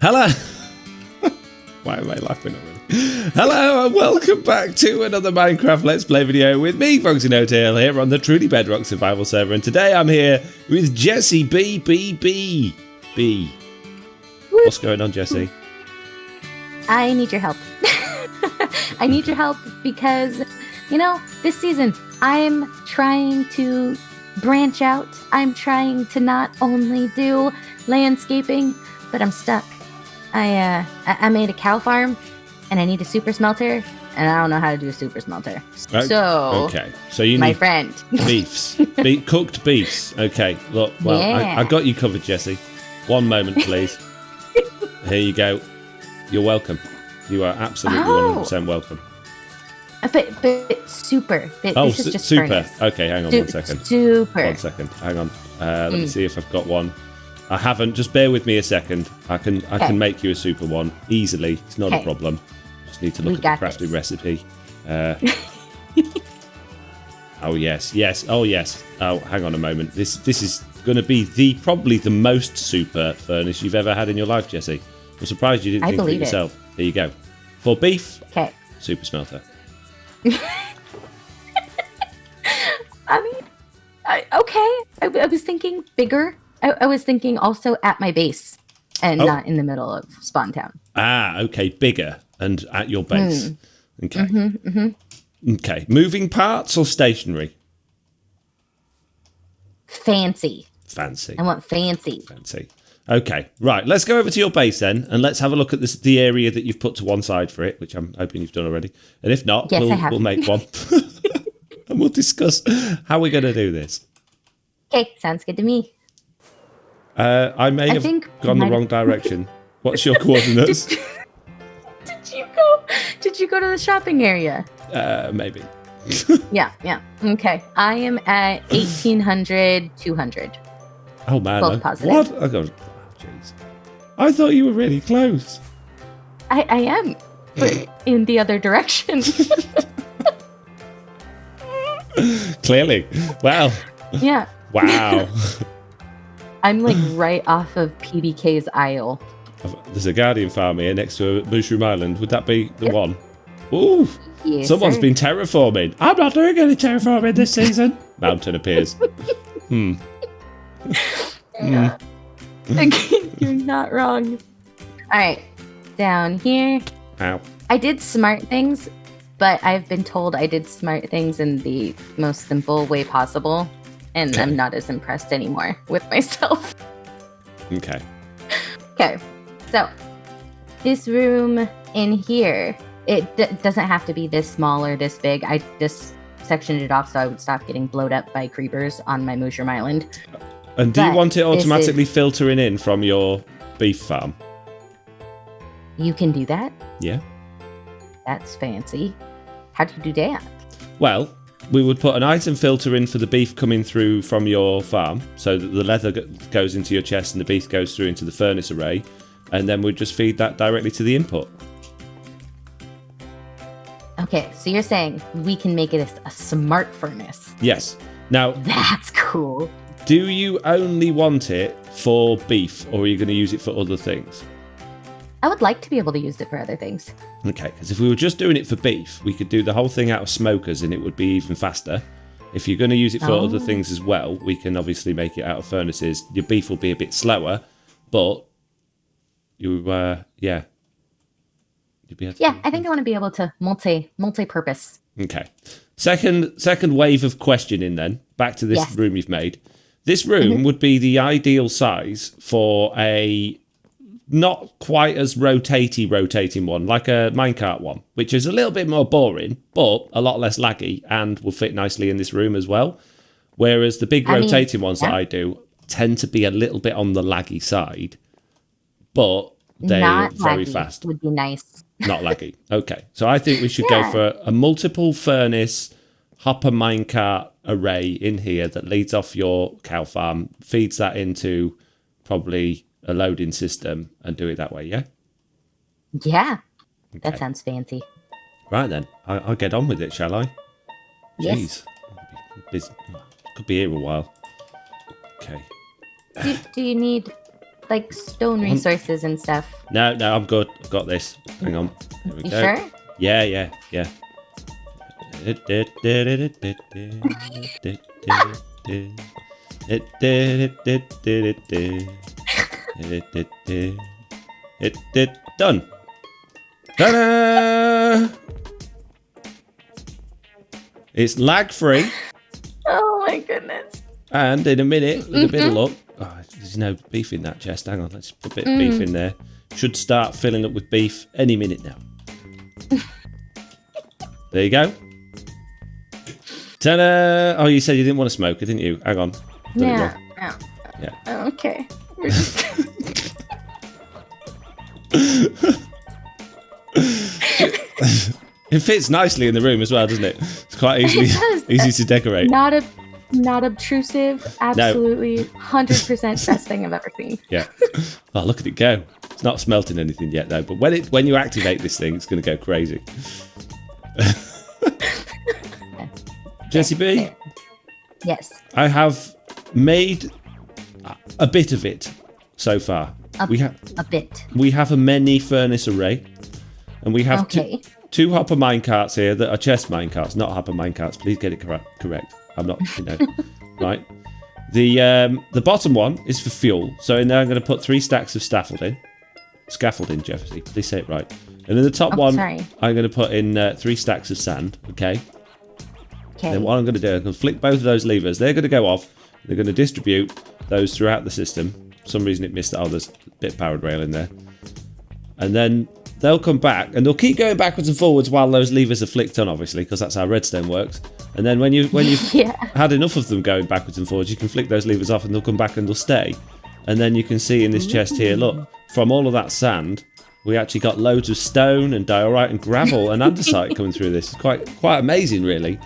Hello. Why am I laughing already? Hello and welcome back to another Minecraft Let's Play video with me, FoxyNoTail, here on the truly Bedrock survival server. And today I'm here with Jessiie B. What's going on, Jessiie? I need your help. I need your help because, you know, this season I'm trying to branch out. I'm trying to not only do landscaping, but I'm stuck. I made a cow farm, and I need a super smelter, and I don't know how to do a super smelter. So you need my friend beefs, cooked beefs. Okay, look, well, yeah. I got you covered, Jessiie. One moment, please. Here you go. You're welcome. You are absolutely 100% welcome. But super. This is just super. furnace. Okay, hang on 1 second. Super. 1 second. Hang on. Let me see if I've got one. I haven't. Just bear with me a second. I can make you a super one easily. It's not a problem. Just need to look at the crafting recipe. Oh yes. Oh yes. Oh, hang on a moment. This is going to be probably the most super furnace you've ever had in your life, Jessiie. I'm surprised you didn't think of it yourself. Here you go. For beef. Okay. Super smelter. I mean, I was thinking bigger. I was thinking also at my base and not in the middle of Spawn Town. Ah, okay. Bigger and at your base. Okay. Okay. Moving parts or stationary? Fancy. Fancy. I want fancy. Fancy. Okay. Right. Let's go over to your base then, and let's have a look at the area that you've put to one side for it, which I'm hoping you've done already. And if not, we'll make one. And we'll discuss how we're going to do this. Okay. Sounds good to me. I may have gone the wrong direction. What's your coordinates? Did you go to the shopping area? Maybe. Yeah. Okay. I am at 1800, 200. Oh man. Both positive. What? Oh god. Jeez. I thought you were really close. I am, but in the other direction. Clearly. Well. Yeah. Wow. I'm like right off of PBK's aisle. There's a Guardian farm here next to Mooshroom Island. Would that be the one? Ooh. Yes, Someone's been terraforming. I'm not doing any terraforming this season. Mountain appears. Yeah. You're not wrong. All right. Down here. Ow. I did smart things, but I've been told I did smart things in the most simple way possible. And I'm not as impressed anymore with myself. Okay. Okay. So, this room in here, it doesn't have to be this small or this big. I just sectioned it off so I would stop getting blowed up by creepers on my Mooshroom Island. And do you want it automatically filtering in from your beef farm? You can do that? Yeah. That's fancy. How do you do that? Well, we would put an item filter in for the beef coming through from your farm, so that the leather goes into your chest and the beef goes through into the furnace array, and then we'd just feed that directly to the input. Okay, so you're saying we can make it a smart furnace? Yes. Now, that's cool. Do you only want it for beef, or are you going to use it for other things? I would like to be able to use it for other things. Okay, because if we were just doing it for beef, we could do the whole thing out of smokers and it would be even faster. If you're going to use it for other things as well, we can obviously make it out of furnaces. Your beef will be a bit slower, but you'd be able to I think I want to be able to multi-purpose. Okay. Second wave of questioning then. Back to this room you've made. This room would be the ideal size for a not quite as rotating one, like a minecart one, which is a little bit more boring, but a lot less laggy and will fit nicely in this room as well. Whereas the big rotating ones that I do tend to be a little bit on the laggy side, but they're very fast. Would be nice. Not laggy. Okay. So I think we should go for a multiple furnace hopper minecart array in here that leads off your cow farm, feeds that into probably a loading system and do it that way, yeah? Yeah. Okay. That sounds fancy. Right then. I'll get on with it, shall I? Yes. Jeez. Could be here a while. Okay. Do you need like stone resources and stuff. No, I'm good. I've got this. Hang on. There we You go. sure? Yeah. Done. Ta-da! It's lag free. Oh my goodness. And in a minute, with a bit of luck, there's no beef in that chest. Hang on, let's put a bit of beef in there. Should start filling up with beef any minute now. There you go. Ta-da! Oh, you said you didn't want to smoke it, didn't you? Hang on. Yeah. Okay. We're just... It fits nicely in the room as well, doesn't it? It's quite easy to decorate. Not obtrusive. Absolutely, 100% best thing I've ever seen. Yeah. Oh, look at it go. It's not smelting anything yet though, but when you activate this thing, it's going to go crazy. Jessiie B. Yes. I have made a bit of it so far. A bit. We have a mini furnace array, and we have two hopper minecarts here that are chest minecarts, not hopper minecarts. Please get it correct. I'm not, right. The bottom one is for fuel. So in there, I'm going to put 3 stacks of scaffolding, Jessiie. Please say it right. And in the top one, I'm going to put in 3 stacks of sand. Okay. Then what I'm going to do, I'm going to flick both of those levers. They're going to go off. They're going to distribute those throughout the system. For some reason it missed that. Oh, there's a bit of powered rail in there. And then they'll come back, and they'll keep going backwards and forwards while those levers are flicked on, obviously, because that's how redstone works. And then when you've had enough of them going backwards and forwards, you can flick those levers off and they'll come back and they'll stay. And then you can see in this chest here, look, from all of that sand, we actually got loads of stone and diorite and gravel and andesite coming through this. It's quite amazing, really.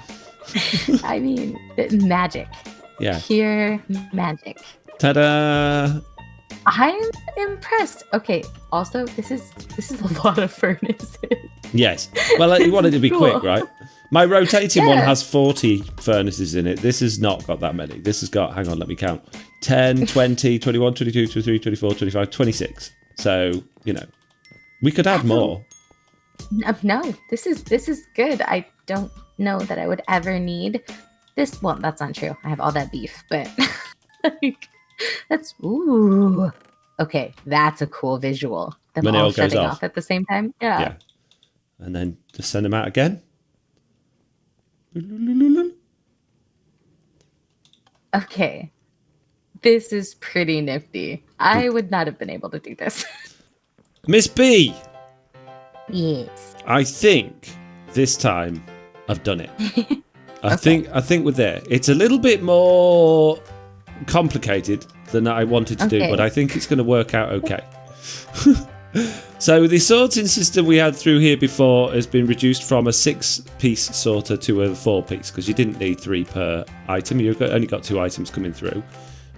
I mean, magic. Yeah. Pure magic. Ta-da! I'm impressed. Okay, also, this is a lot of furnaces. Yes. Well, you wanted to be quick, right? My rotating one has 40 furnaces in it. This has not got that many. This has got, hang on, let me count. 10, 20, 21, 22, 23, 24, 25, 26. So, we could add more. No, this is good. I don't know that I would ever need this. Well, that's not true. I have all that beef, but that's okay. That's a cool visual. Them when all it all goes shutting off at the same time. Yeah. And then just send them out again. Okay. This is pretty nifty. I would not have been able to do this. Miss B. Yes. I think this time I've done it. I think we're there. It's a little bit more complicated than I wanted to do, but I think it's going to work out okay. So the sorting system we had through here before has been reduced from a 6-piece sorter to a 4-piece, because you didn't need 3 per item. You've only got 2 items coming through.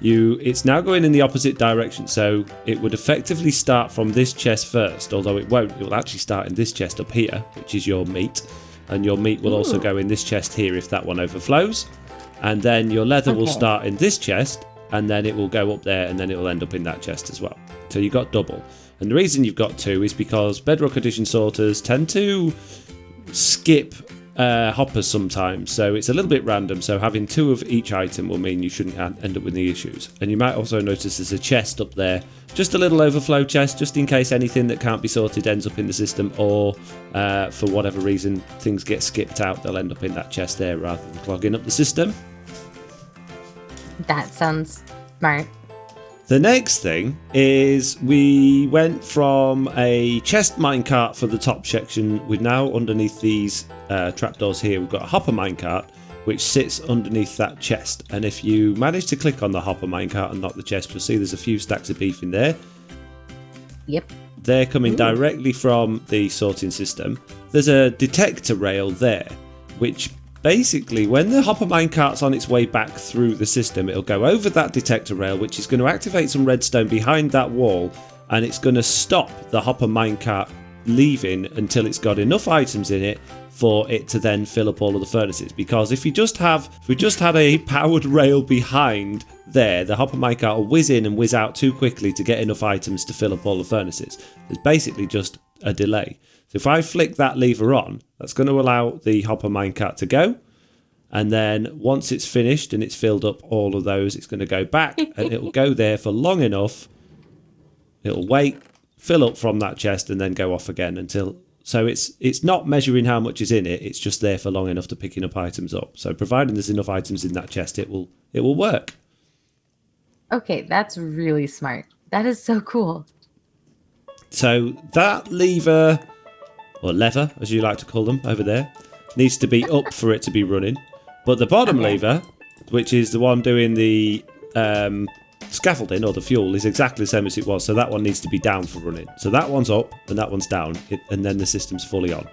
It's now going in the opposite direction, so it would effectively start from this chest first, although it won't. It will actually start in this chest up here, which is your meat, and your meat will also go in this chest here if that one overflows, and then your leather will start in this chest, and then it will go up there, and then it will end up in that chest as well. So you've got double. And the reason you've got 2 is because Bedrock Edition sorters tend to skip hoppers sometimes, so it's a little bit random. So having 2 of each item will mean you shouldn't end up with any issues. And you might also notice there's a chest up there, just a little overflow chest, just in case anything that can't be sorted ends up in the system, or for whatever reason things get skipped out, they'll end up in that chest there rather than clogging up the system. That sounds smart. The next thing is we went from a chest minecart for the top section. We're now underneath these trapdoors here. We've got a hopper minecart which sits underneath that chest. And if you manage to click on the hopper minecart and not the chest, you'll see there's a few stacks of beef in there. Yep. They're coming directly from the sorting system. There's a detector rail there, which basically, when the hopper minecart's on its way back through the system, it'll go over that detector rail, which is going to activate some redstone behind that wall, and it's going to stop the hopper minecart leaving until it's got enough items in it for it to then fill up all of the furnaces. Because if we just had a powered rail behind there, the hopper minecart will whiz in and whiz out too quickly to get enough items to fill up all the furnaces. There's basically just a delay. So if I flick that lever on, that's going to allow the hopper minecart to go. And then once it's finished and it's filled up all of those, it's going to go back and it'll go there for long enough. It'll wait, fill up from that chest and then go off again until... So it's not measuring how much is in it. It's just there for long enough to picking up items up. So providing there's enough items in that chest, it will work. Okay, that's really smart. That is so cool. So that lever, or lever, as you like to call them over there, needs to be up for it to be running. But the bottom lever, which is the one doing the scaffolding or the fuel, is exactly the same as it was. So that one needs to be down for running. So that one's up and that one's down, and then the system's fully on.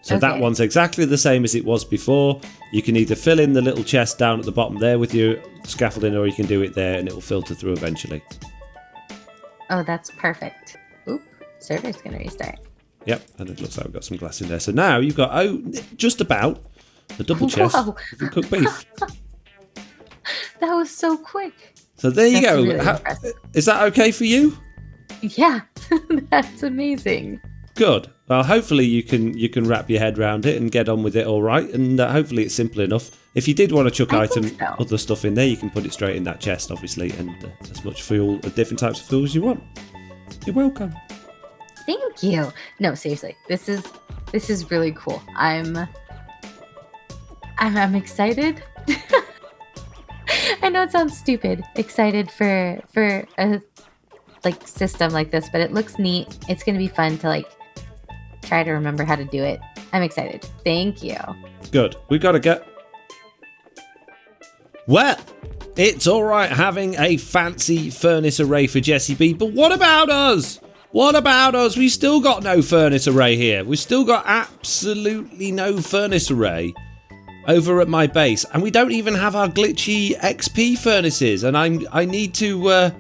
So that one's exactly the same as it was before. You can either fill in the little chest down at the bottom there with your scaffolding, or you can do it there and it will filter through eventually. Oh, that's perfect. Oop, server's going to restart. Yep, and it looks like we've got some glass in there. So now you've got, just about a double chest of cooked beef. That was so quick. So there you go. Really is that okay for you? Yeah, that's amazing. Good. Well, hopefully you can wrap your head around it and get on with it all right, and hopefully it's simple enough. If you did want to chuck other stuff in there, you can put it straight in that chest, obviously, and as much fuel, different types of fuel as you want. You're welcome. Thank you. No, seriously, this is really cool. I'm excited. I know it sounds stupid. Excited for a system like this, but it looks neat. It's gonna be fun to try to remember how to do it. I'm excited. Thank you. Good. We've got to get... Well, it's all right having a fancy furnace array for Jessiie B, but what about us? What about us? We've still got no furnace array here. We've still got absolutely no furnace array over at my base, and we don't even have our glitchy XP furnaces. And I need to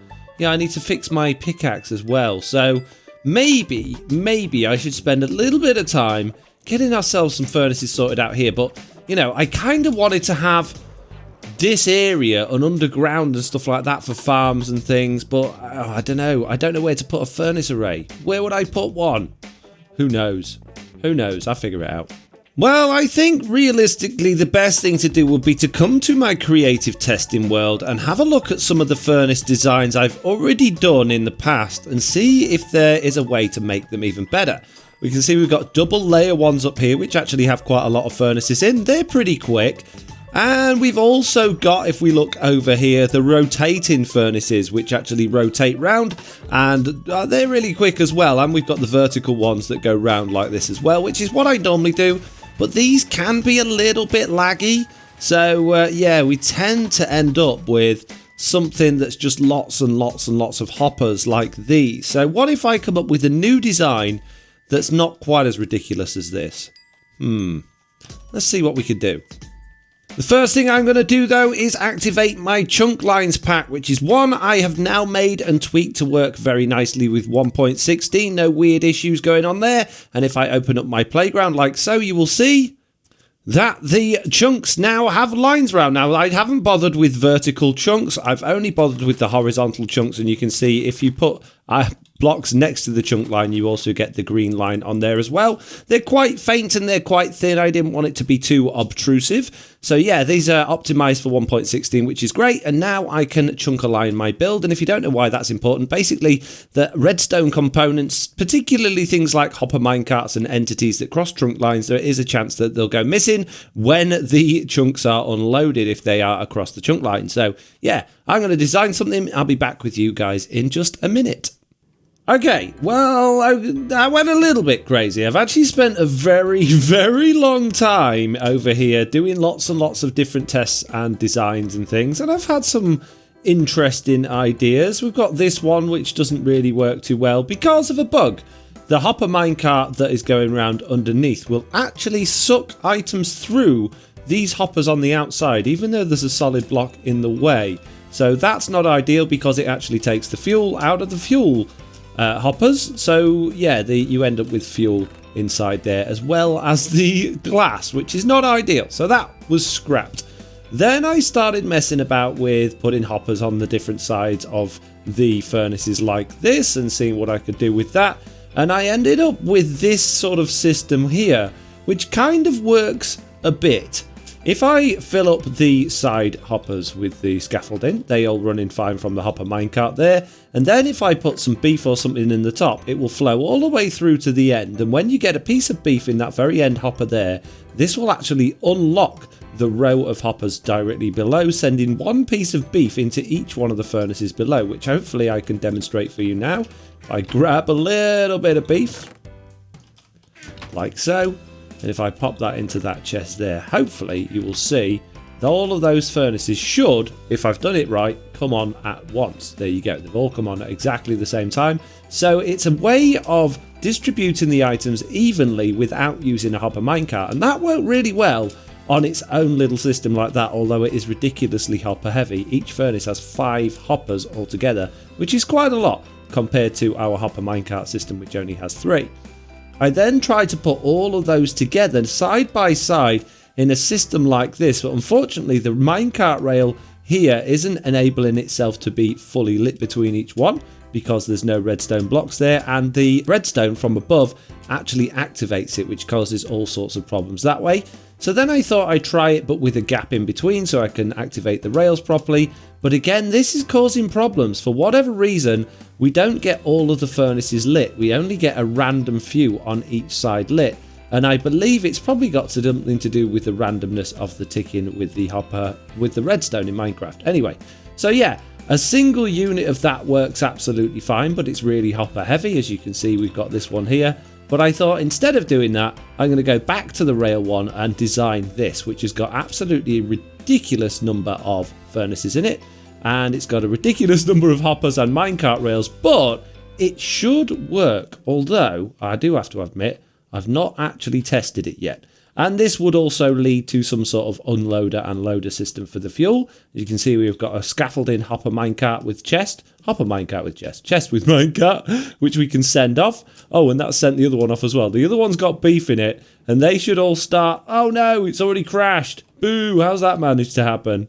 fix my pickaxe as well. So maybe I should spend a little bit of time getting ourselves some furnaces sorted out here. But I kind of wanted to have this area and underground and stuff like that for farms and things, but I don't know where to put a furnace array. Where would I put one? Who knows? I'll figure it out. Well, I think realistically the best thing to do would be to come to my creative testing world and have a look at some of the furnace designs I've already done in the past and see if there is a way to make them even better. We can see we've got double layer ones up here, which actually have quite a lot of furnaces in. They're pretty quick. And we've also got, if we look over here, the rotating furnaces, which actually rotate round, and they're really quick as well. And we've got the vertical ones that go round like this as well, which is what I normally do. But these can be a little bit laggy. So, we tend to end up with something that's just lots and lots and lots of hoppers like these. So what if I come up with a new design that's not quite as ridiculous as this? Let's see what we can do. The first thing I'm going to do, though, is activate my chunk lines pack, which is one I have now made and tweaked to work very nicely with 1.16. No weird issues going on there. And if I open up my playground like so, you will see that the chunks now have lines around. Now, I haven't bothered with vertical chunks. I've only bothered with the horizontal chunks. And you can see if you put blocks next to the chunk line, you also get the green line on there as well. They're quite faint and they're quite thin. I didn't want it to be too obtrusive. So yeah, these are optimized for 1.16, which is great. And now I can chunk align my build. And if you don't know why that's important, basically the redstone components, particularly things like hopper minecarts and entities that cross trunk lines, there is a chance that they'll go missing when the chunks are unloaded if they are across the chunk line. So yeah, I'm going to design something. I'll be back with you guys in just a minute. Okay, well, I went a little bit crazy. I've actually spent a very, very long time over here doing lots and lots of different tests and designs and things, and I've had some interesting ideas. We've got this one which doesn't really work too well because of a bug. The hopper minecart that is going around underneath will actually suck items through these hoppers on the outside, even though there's a solid block in the way. So that's not ideal because it actually takes the fuel out of the fuel hoppers. So yeah, you end up with fuel inside there as well as the glass, which is not ideal. So that was scrapped. Then I started messing about with putting hoppers on the different sides of the furnaces like this and seeing what I could do with that. And I ended up with this sort of system here, which kind of works a bit. If I fill up the side hoppers with the scaffolding, they all run in fine from the hopper minecart there. And then if I put some beef or something in the top, it will flow all the way through to the end. And when you get a piece of beef in that very end hopper there, this will actually unlock the row of hoppers directly below, sending one piece of beef into each one of the furnaces below, which hopefully I can demonstrate for you now. I grab a little bit of beef, like so. And if I pop that into that chest there, hopefully you will see that all of those furnaces should, if I've done it right, come on at once. There you go. They've all come on at exactly the same time. So it's a way of distributing the items evenly without using a hopper minecart. And that worked really well on its own little system like that, although it is ridiculously hopper heavy. Each furnace has 5 hoppers altogether, which is quite a lot compared to our hopper minecart system, which only has 3. I then tried to put all of those together side by side in a system like this, but unfortunately the minecart rail here isn't enabling itself to be fully lit between each one because there's no redstone blocks there, and the redstone from above actually activates it, which causes all sorts of problems that way. So then I thought I'd try it but with a gap in between so I can activate the rails properly. But again, this is causing problems. For whatever reason, we don't get all of the furnaces lit. We only get a random few on each side lit. And I believe it's probably got something to do with the randomness of the ticking with the hopper, with the redstone in Minecraft. Anyway, so yeah, a single unit of that works absolutely fine, but it's really hopper heavy. As you can see, we've got this one here. But I thought instead of doing that, I'm going to go back to the rail one and design this, which has got absolutely a ridiculous number of furnaces in it. And it's got a ridiculous number of hoppers and minecart rails, but it should work. Although, I do have to admit, I've not actually tested it yet. And this would also lead to some sort of unloader and loader system for the fuel. As you can see, we've got a scaffolding hopper minecart with chest, hopper minecart with chest, chest with minecart, which we can send off. Oh, and that sent the other one off as well. The other one's got beef in it, and they should all start. Oh no, it's already crashed. Boo, how's that managed to happen?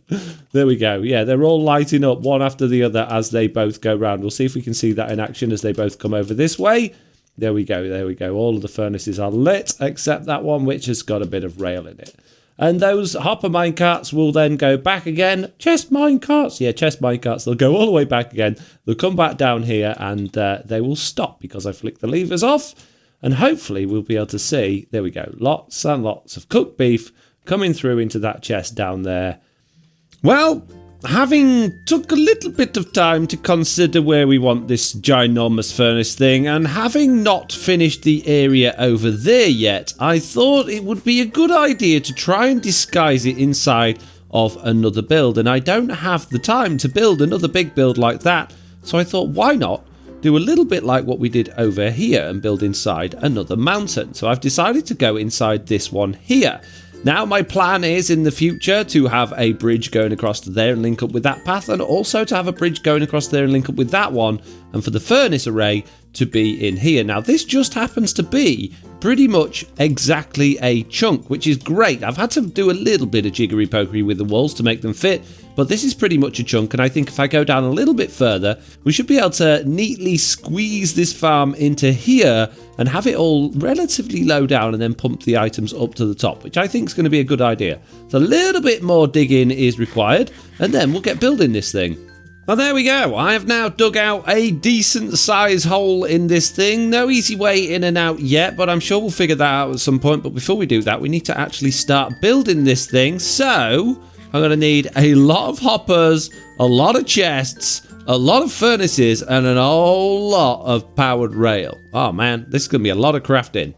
There we go. Yeah, they're all lighting up one after the other as they both go round. We'll see if we can see that in action as they both come over this way. There we go, there we go. All of the furnaces are lit, except that one, which has got a bit of rail in it. And those hopper minecarts will then go back again. Chest minecarts. Yeah, chest minecarts. They'll go all the way back again. They'll come back down here and they will stop because I flicked the levers off. And hopefully we'll be able to see, there we go, lots and lots of cooked beef coming through into that chest down there. Well, having took a little bit of time to consider where we want this ginormous furnace thing, and having not finished the area over there yet, I thought it would be a good idea to try and disguise it inside of another build. And I don't have the time to build another big build like that, so I thought, why not do a little bit like what we did over here and build inside another mountain. So I've decided to go inside this one here. Now, my plan is in the future to have a bridge going across to there and link up with that path, and also to have a bridge going across there and link up with that one, and for the furnace array to be in here. Now, this just happens to be pretty much exactly a chunk, which is great. I've had to do a little bit of jiggery-pokery with the walls to make them fit, but this is pretty much a chunk, and I think if I go down a little bit further, we should be able to neatly squeeze this farm into here and have it all relatively low down and then pump the items up to the top, which I think is going to be a good idea. So a little bit more digging is required, and then we'll get building this thing. Well, there we go. I have now dug out a decent size hole in this thing. No easy way in and out yet, but I'm sure we'll figure that out at some point. But before we do that, we need to actually start building this thing. So I'm going to need a lot of hoppers, a lot of chests, a lot of furnaces, and an whole lot of powered rail. Oh man, this is going to be a lot of crafting.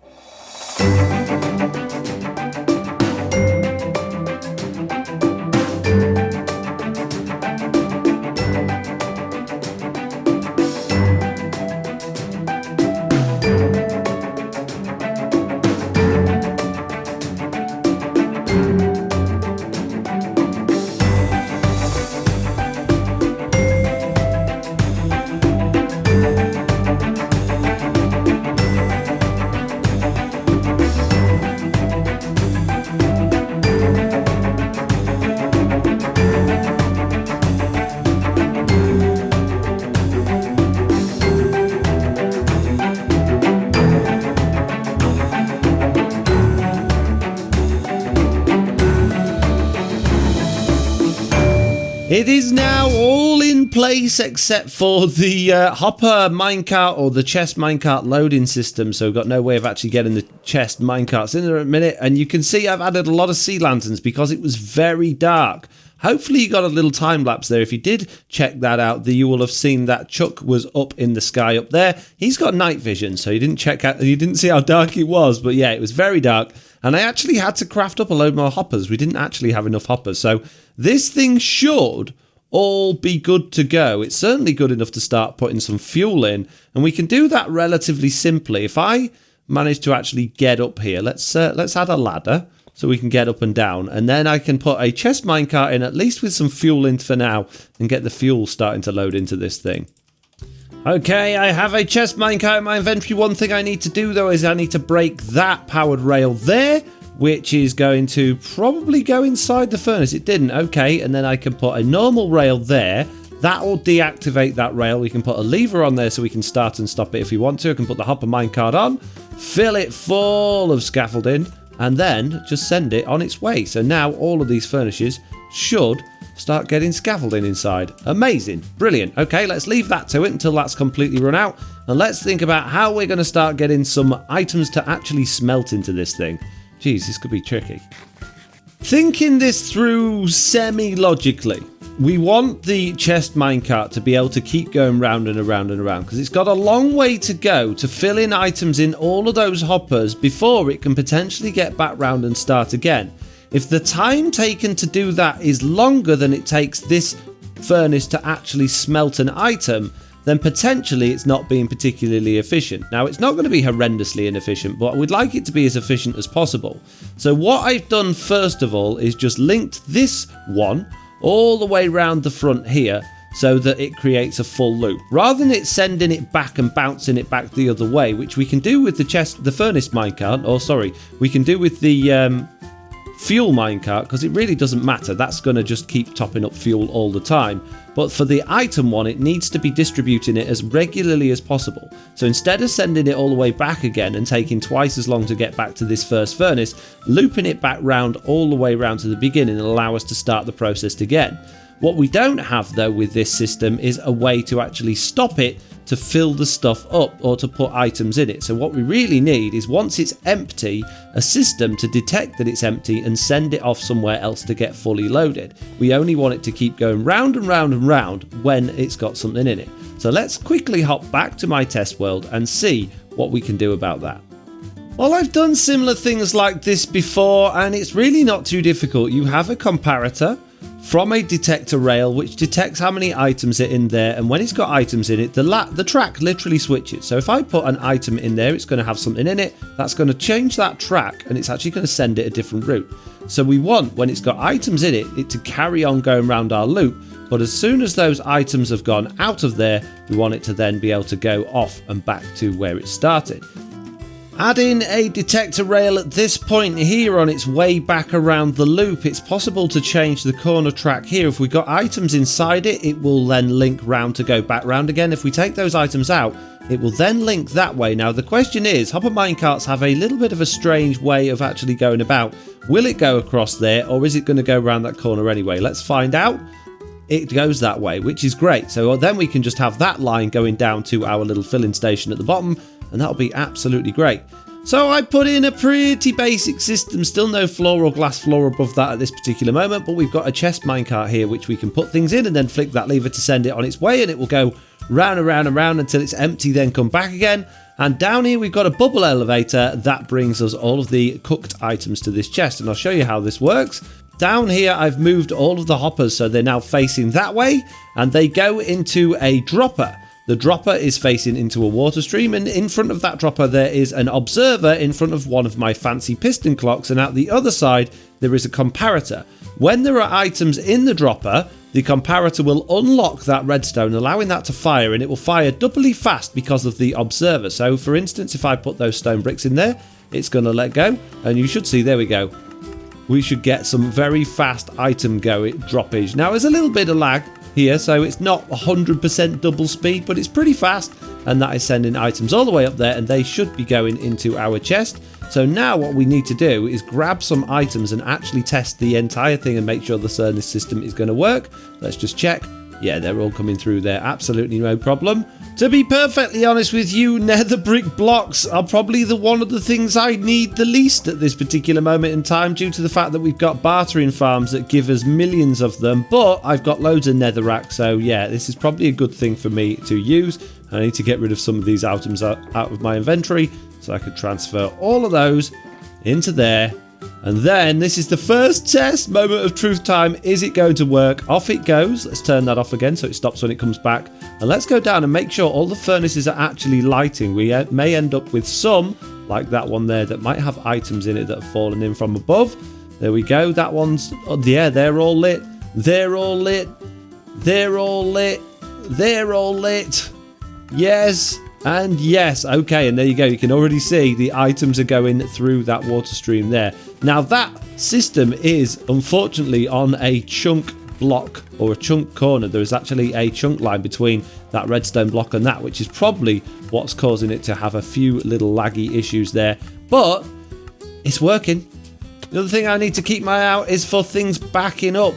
It is now all in place except for the hopper minecart or the chest minecart loading system. So we've got no way of actually getting the chest minecarts in there in a minute. And you can see I've added a lot of sea lanterns because it was very dark. Hopefully you got a little time lapse there. If you did check that out, you will have seen that Chuck was up in the sky up there. He's got night vision, so you didn't see how dark it was. But yeah, it was very dark. And I actually had to craft up a load more hoppers. We didn't actually have enough hoppers. So this thing should all be good to go. It's certainly good enough to start putting some fuel in. And we can do that relatively simply. If I manage to actually get up here, let's add a ladder so we can get up and down. And then I can put a chest minecart in, at least with some fuel in for now, and get the fuel starting to load into this thing. Okay, I have a chest minecart in my inventory. One thing I need to do, though, is I need to break that powered rail there, which is going to probably go inside the furnace. It didn't. Okay, and then I can put a normal rail there. That will deactivate that rail. We can put a lever on there so we can start and stop it if we want to. I can put the hopper minecart on, fill it full of scaffolding, and then just send it on its way. So now all of these furnaces should start getting scaffolding inside. Amazing. Brilliant. Okay, let's leave that to it until that's completely run out. And let's think about how we're going to start getting some items to actually smelt into this thing. Jeez, this could be tricky. Thinking this through semi-logically, we want the chest minecart to be able to keep going round and around and around, because it's got a long way to go to fill in items in all of those hoppers before it can potentially get back round and start again. If the time taken to do that is longer than it takes this furnace to actually smelt an item, then potentially it's not being particularly efficient. Now, it's not going to be horrendously inefficient, but we'd like it to be as efficient as possible. So what I've done first of all is just linked this one all the way around the front here so that it creates a full loop. Rather than it sending it back and bouncing it back the other way, which we can do with the furnace minecart, or sorry, we can do with the fuel minecart, because it really doesn't matter. That's going to just keep topping up fuel all the time. But for the item one, it needs to be distributing it as regularly as possible. So instead of sending it all the way back again and taking twice as long to get back to this first furnace, looping it back round all the way round to the beginning and allow us to start the process again. What we don't have though with this system is a way to actually stop it to fill the stuff up or to put items in it. So what we really need is, once it's empty, a system to detect that it's empty and send it off somewhere else to get fully loaded. We only want it to keep going round and round and round when it's got something in it. So let's quickly hop back to my test world and see what we can do about that. Well, I've done similar things like this before, and it's really not too difficult. You have a comparator from a detector rail which detects how many items are in there, and when it's got items in it, the track literally switches. So if I put an item in there, it's going to have something in it that's going to change that track, and it's actually going to send it a different route. So we want, when it's got items in it to carry on going around our loop, but as soon as those items have gone out of there, we want it to then be able to go off and back to where it started. Adding a detector rail at this point here on its way back around the loop, it's possible to change the corner track here. If we've got items inside it, it will then link round to go back round again. If we take those items out, it will then link that way. Now the question is, hopper minecarts have a little bit of a strange way of actually going about. Will it go across there, or is it going to go around that corner anyway? Let's find out. It goes that way, which is great. So then we can just have that line going down to our little filling station at the bottom, and that'll be absolutely great. So I put in a pretty basic system, still no floor or glass floor above that at this particular moment, but we've got a chest minecart here which we can put things in and then flick that lever to send it on its way, and it will go round and round and round until it's empty, then come back again. And down here we've got a bubble elevator that brings us all of the cooked items to this chest, and I'll show you how this works. Down here I've moved all of the hoppers so they're now facing that way, and they go into a dropper. The dropper is facing into a water stream, and in front of that dropper there is an observer in front of one of my fancy piston clocks, and at the other side there is a comparator. When there are items in the dropper, the comparator will unlock that redstone, allowing that to fire, and it will fire doubly fast because of the observer. So for instance, if I put those stone bricks in there, it's going to let go, and you should see, there we go. We should get some very fast item droppage. Now there's a little bit of lag here, so it's not 100% double speed, but it's pretty fast, and that is sending items all the way up there, and they should be going into our chest. So now what we need to do is grab some items and actually test the entire thing and make sure the furnace system is going to work. Let's just check. Yeah, they're all coming through there. Absolutely no problem. To be perfectly honest with you, nether brick blocks are probably one of the things I need the least at this particular moment in time, due to the fact that we've got bartering farms that give us millions of them, but I've got loads of netherrack, so yeah, this is probably a good thing for me to use. I need to get rid of some of these items out of my inventory so I can transfer all of those into there. And then this is the first test, moment of truth time. Is it going to work? Off it goes. Let's turn that off again so it stops when it comes back. And let's go down and make sure all the furnaces are actually lighting. We may end up with some, like that one there, that might have items in it that have fallen in from above. There we go. That one's, oh, yeah, they're all lit. They're all lit. They're all lit. They're all lit. Yes. And yes, okay, and there you go. You can already see the items are going through that water stream there. Now that system is unfortunately on a chunk block or a chunk corner. There is actually a chunk line between that redstone block and that, which is probably what's causing it to have a few little laggy issues there. But it's working. The other thing I need to keep my eye out is for things backing up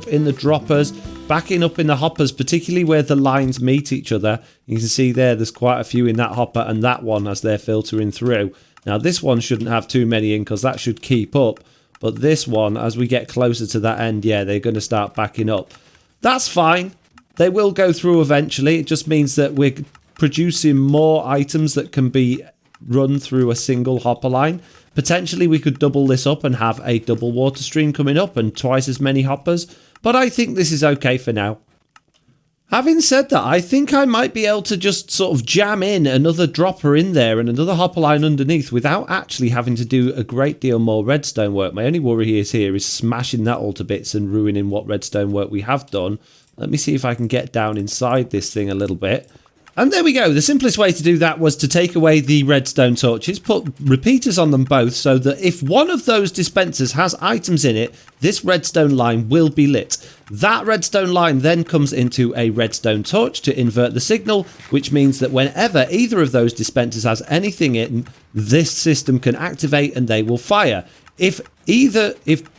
in the droppers, backing up in the hoppers, particularly where the lines meet each other. You can see there's quite a few in that hopper and that one as they're filtering through. Now this one shouldn't have too many in because that should keep up. But this one, as we get closer to that end, yeah, they're going to start backing up. That's fine. They will go through eventually. It just means that we're producing more items that can be run through a single hopper line. Potentially we could double this up and have a double water stream coming up and twice as many hoppers. But I think this is okay for now. Having said that, I think I might be able to just sort of jam in another dropper in there and another hopper line underneath without actually having to do a great deal more redstone work. My only worry is smashing that all to bits and ruining what redstone work we have done. Let me see if I can get down inside this thing a little bit. And there we go. The simplest way to do that was to take away the redstone torches, put repeaters on them both so that if one of those dispensers has items in it, this redstone line will be lit. That redstone line then comes into a redstone torch to invert the signal, which means that whenever either of those dispensers has anything in, this system can activate and they will fire. If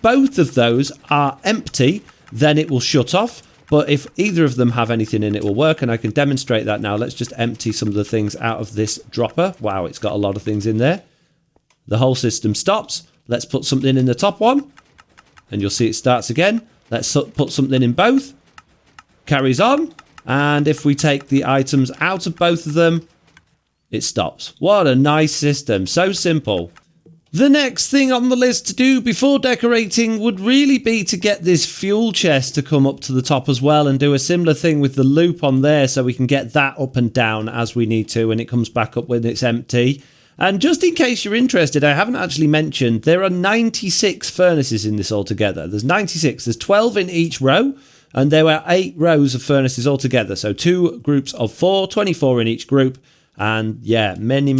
both of those are empty, then it will shut off. But if either of them have anything in, it will work, and I can demonstrate that now. Let's just empty some of the things out of this dropper. Wow, it's got a lot of things in there. The whole system stops. Let's put something in the top one, and you'll see it starts again. Let's put something in both. Carries on, and if we take the items out of both of them, it stops. What a nice system. So simple. The next thing on the list to do before decorating would really be to get this fuel chest to come up to the top as well and do a similar thing with the loop on there so we can get that up and down as we need to and it comes back up when it's empty. And just in case you're interested, I haven't actually mentioned there are 96 furnaces in this altogether. There's 96. There's 12 in each row and there are 8 rows of furnaces altogether. So 2 groups of 4, 24 in each group. And yeah, many.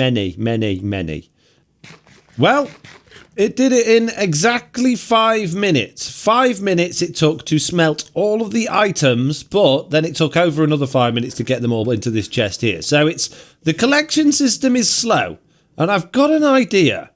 Well, it did it in exactly 5 minutes. 5 minutes it took to smelt all of the items, but then it took over another 5 minutes to get them all into this chest here. So the collection system is slow, and I've got an idea.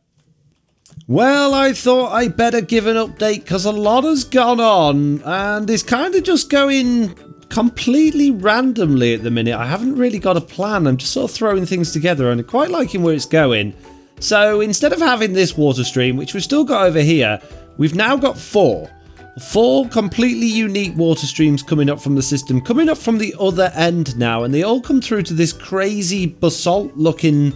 Well, I thought I better give an update because a lot has gone on, and it's kind of just going completely randomly at the minute. I haven't really got a plan. I'm just sort of throwing things together, and I'm quite liking where it's going. So instead of having this water stream, which we've still got over here, we've now got 4 completely unique water streams coming up from the system, coming up from the other end now, and they all come through to this crazy basalt looking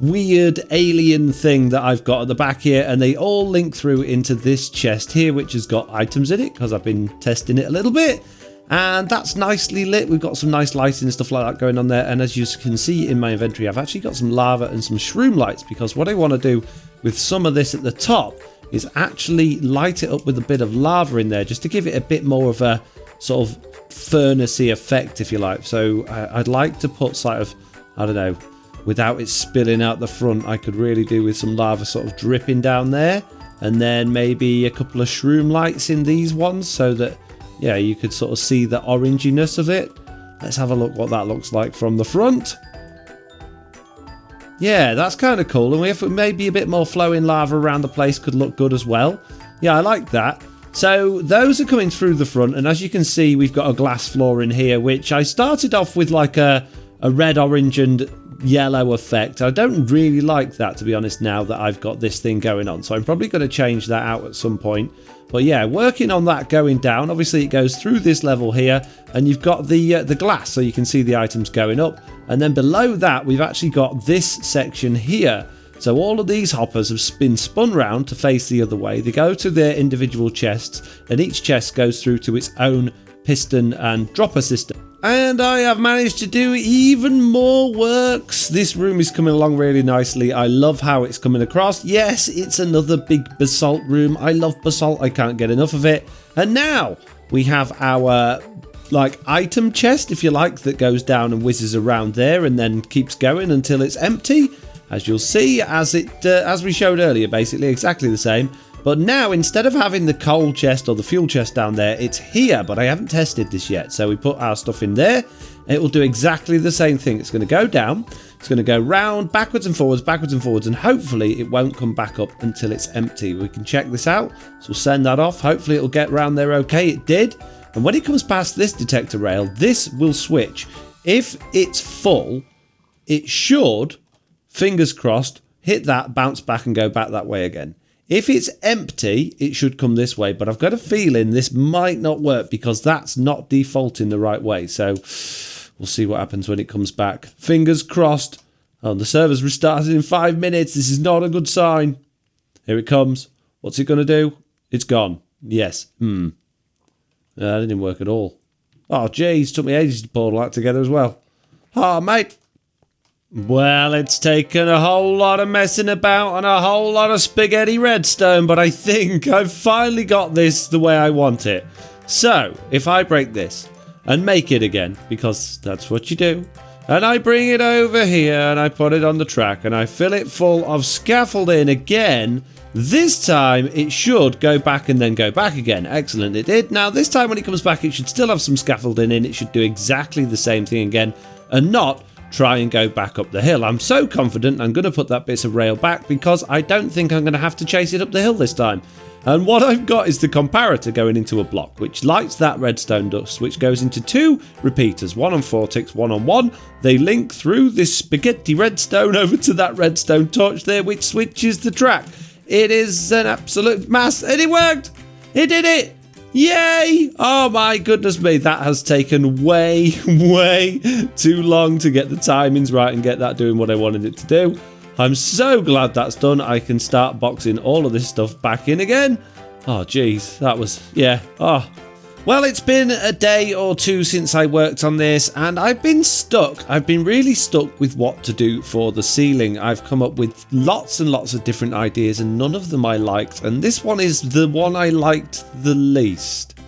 weird alien thing that I've got at the back here, and they all link through into this chest here, which has got items in it because I've been testing it a little bit. And that's nicely lit. We've got some nice lighting and stuff like that going on there. And as you can see in my inventory, I've actually got some lava and some shroom lights because what I want to do with some of this at the top is actually light it up with a bit of lava in there just to give it a bit more of a sort of furnace-y effect, if you like. So I'd like to put sort of, I don't know, without it spilling out the front, I could really do with some lava sort of dripping down there. And then maybe a couple of shroom lights in these ones so that, yeah, you could sort of see the oranginess of it. Let's have a look what that looks like from the front. Yeah, that's kind of cool. And if maybe a bit more flowing lava around the place could look good as well. Yeah, I like that. So those are coming through the front, and as you can see, we've got a glass floor in here, which I started off with like a red, orange, and yellow effect. I don't really like that, to be honest, now that I've got this thing going on. So I'm probably going to change that out at some point. But yeah, working on that going down. Obviously, it goes through this level here, and you've got the glass, so you can see the items going up. And then below that, we've actually got this section here. So all of these hoppers have been spun round to face the other way. They go to their individual chests, and each chest goes through to its own piston and dropper system. And I have managed to do even more works. This room is coming along really nicely. I love how it's coming across. Yes, it's another big basalt room. I love basalt. I can't get enough of it. And now we have our like item chest, if you like, that goes down and whizzes around there and then keeps going until it's empty. As you'll see, as we showed earlier, basically exactly the same. But now, instead of having the coal chest or the fuel chest down there, it's here, but I haven't tested this yet. So we put our stuff in there. It will do exactly the same thing. It's going to go down. It's going to go round, backwards and forwards, and hopefully it won't come back up until it's empty. We can check this out. So we'll send that off. Hopefully it'll get round there okay. It did. And when it comes past this detector rail, this will switch. If it's full, it should, fingers crossed, hit that, bounce back and go back that way again. If it's empty, it should come this way, but I've got a feeling this might not work because that's not defaulting the right way. So we'll see what happens when it comes back. Fingers crossed. Oh, the server's restarted in 5 minutes. This is not a good sign. Here it comes. What's it going to do? It's gone. Yes. That didn't work at all. Oh, geez. Took me ages to pull all that together as well. Oh, mate. Well, it's taken a whole lot of messing about and a whole lot of spaghetti redstone, but I think I've finally got this the way I want it. So, if I break this and make it again, because that's what you do, and I bring it over here and I put it on the track and I fill it full of scaffolding again, this time it should go back and then go back again. Excellent, it did. Now, this time when it comes back, it should still have some scaffolding in. It should do exactly the same thing again and not try and go back up the hill. I'm so confident I'm going to put that bit of rail back because I don't think I'm going to have to chase it up the hill this time. And what I've got is the comparator going into a block, which lights that redstone dust, which goes into 2 repeaters, one on 4 ticks, one on 1. They link through this spaghetti redstone over to that redstone torch there, which switches the track. It is an absolute mass, and it worked! It did it! Yay! Oh my goodness me, that has taken way too long to get the timings right and get that doing what I wanted it to do. I'm so glad that's done. I can start boxing all of this stuff back in again. Oh geez, that was, yeah. Oh. Well, it's been a day or two since I worked on this and I've been stuck. I've been really stuck with what to do for the ceiling. I've come up with lots and lots of different ideas and none of them I liked. And this one is the one I liked the least.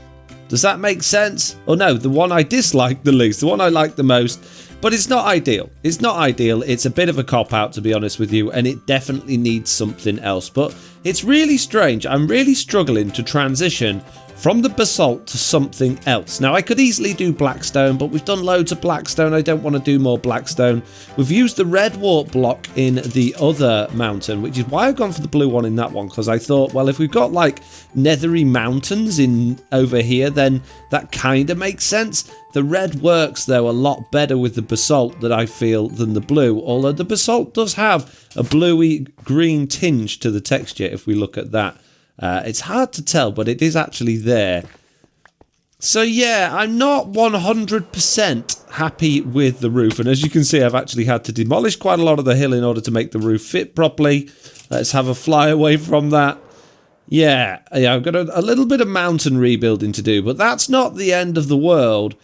Does that make sense? Oh no, the one I disliked the least, the one I liked the most. But it's not ideal. It's not ideal. It's a bit of a cop-out, to be honest with you, and it definitely needs something else. But it's really strange. I'm really struggling to transition from the basalt to something else. Now, I could easily do blackstone, but we've done loads of blackstone. I don't want to do more blackstone. We've used the red wart block in the other mountain, which is why I've gone for the blue one in that one, because I thought, well, if we've got like nethery mountains in over here, then that kind of makes sense. The red works, though, a lot better with the basalt that I feel than the blue, although the basalt does have a bluey green tinge to the texture if we look at that. It's hard to tell, but it is actually there. So yeah, I'm not 100% happy with the roof. And as you can see, I've actually had to demolish quite a lot of the hill in order to make the roof fit properly. Let's have a fly away from that. Yeah, I've got a little bit of mountain rebuilding to do, but that's not the end of the world.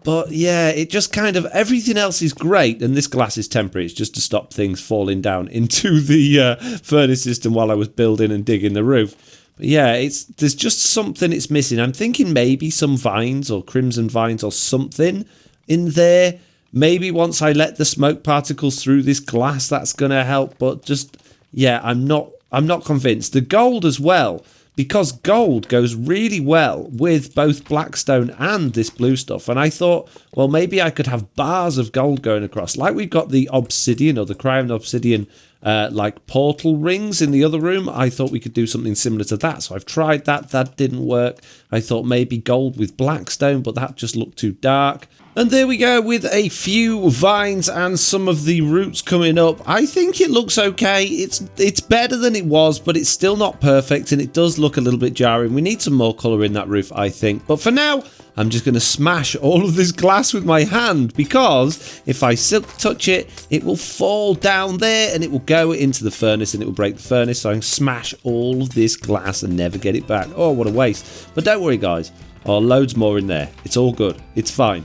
But yeah, it just kind of, everything else is great, and this glass is temporary. It's just to stop things falling down into the furnace system while I was building and digging the roof. But yeah, there's just something it's missing. I'm thinking maybe some vines or crimson vines or something in there. Maybe once I let the smoke particles through this glass, that's going to help. But just, yeah, I'm not convinced. The gold as well because gold goes really well with both blackstone and this blue stuff. And I thought, well, maybe I could have bars of gold going across, like we've got the obsidian or the crown obsidian like portal rings in the other room. I thought we could do something similar to that. So I've tried that. That didn't work. I thought maybe gold with blackstone, but that just looked too dark. And there we go with a few vines and some of the roots coming up. I think it looks okay. It's better than it was, but it's still not perfect, and it does look a little bit jarring. We need some more colour in that roof, I think. But for now, I'm just going to smash all of this glass with my hand, because if I silk touch it, it will fall down there and it will go into the furnace and it will break the furnace. So I can smash all of this glass and never get it back. Oh, what a waste. But don't worry, guys. Oh, loads more in there. It's all good. It's fine.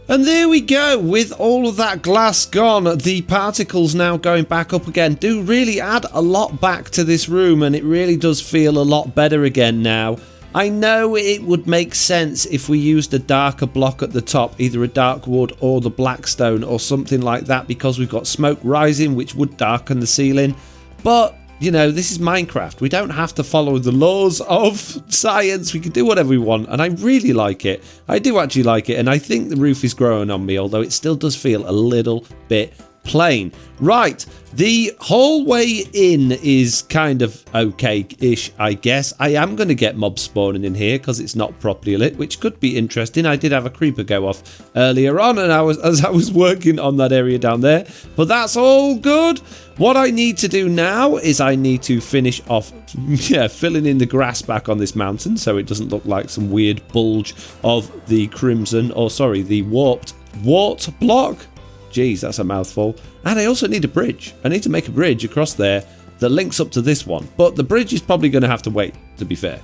And there we go, with all of that glass gone, the particles now going back up again do really add a lot back to this room, and it really does feel a lot better again now. I know it would make sense if we used a darker block at the top, either a dark wood or the blackstone or something like that, because we've got smoke rising, which would darken the ceiling. But you know, this is Minecraft. We don't have to follow the laws of science. We can do whatever we want, and I really like it. I do actually like it, and I think the roof is growing on me, although it still does feel a little bit plain. Right, the hallway in is kind of okay-ish, I guess. I am going to get mobs spawning in here because it's not properly lit, which could be interesting. I did have a creeper go off earlier on, and as I was working on that area down there, but that's all good. What I need to do now is I need to finish off filling in the grass back on this mountain so it doesn't look like some weird bulge of the crimson, or sorry, the wart block. Jeez, that's a mouthful. And I also need a bridge. I need to make a bridge across there that links up to this one. But the bridge is probably going to have to wait, to be fair.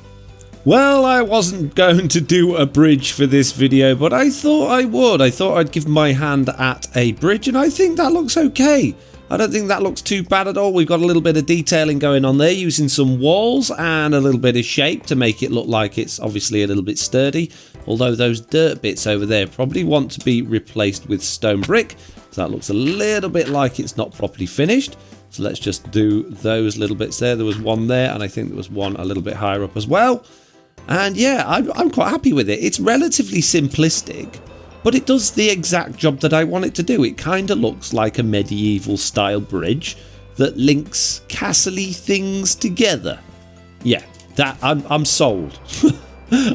Well, I wasn't going to do a bridge for this video, but I thought I would. I thought I'd give my hand at a bridge, and I think that looks okay. I don't think that looks too bad at all. We've got a little bit of detailing going on there, using some walls and a little bit of shape to make it look like it's obviously a little bit sturdy. Although those dirt bits over there probably want to be replaced with stone brick. So that looks a little bit like it's not properly finished. So let's just do those little bits there. There was one there, and I think there was one a little bit higher up as well. And yeah, I'm quite happy with it. It's relatively simplistic, but it does the exact job that I want it to do. It kind of looks like a medieval style bridge that links castle-y things together. Yeah, that I'm sold.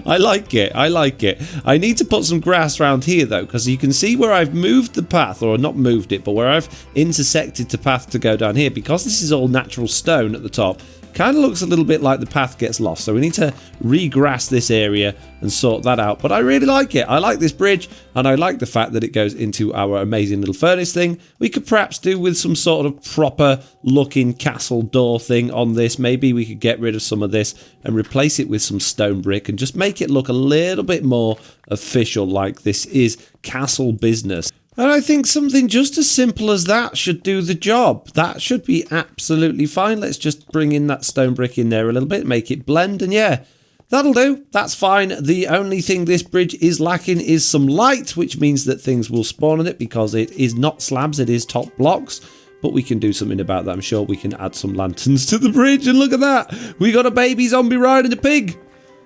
I like it. I like it. I need to put some grass around here though, because you can see where I've moved the path, or not moved it, but where I've intersected the path to go down here, because this is all natural stone at the top. Kind of looks a little bit like the path gets lost, so we need to regrass this area and sort that out. But I really like it. I like this bridge, and I like the fact that it goes into our amazing little furnace thing. We could perhaps do with some sort of proper looking castle door thing on this. Maybe we could get rid of some of this and replace it with some stone brick and just make it look a little bit more official, like this is castle business. And I think something just as simple as that should do the job. That should be absolutely fine. Let's just bring in that stone brick in there a little bit, make it blend, and yeah, that'll do. That's fine. The only thing this bridge is lacking is some light, which means that things will spawn on it because it is not slabs, it is top blocks. But we can do something about that. I'm sure we can add some lanterns to the bridge, and look at that. We got a baby zombie riding a pig.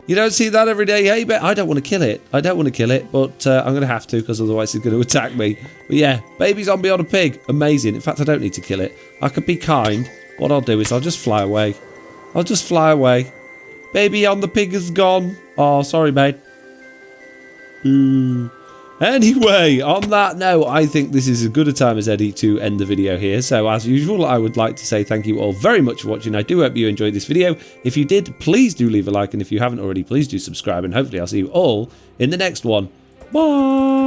You don't see that every day, hey? But I don't want to kill it. I don't want to kill it, but I'm going to have to, because otherwise it's going to attack me. But yeah, baby zombie on a pig. Amazing. In fact, I don't need to kill it. I could be kind. What I'll do is I'll just fly away. I'll just fly away. Baby on the pig is gone. Oh, sorry, mate. Anyway, on that note, I think this is as good a time as any to end the video here. So as usual, I would like to say thank you all very much for watching. I do hope you enjoyed this video. If you did, please do leave a like. And if you haven't already, please do subscribe. And hopefully I'll see you all in the next one. Bye!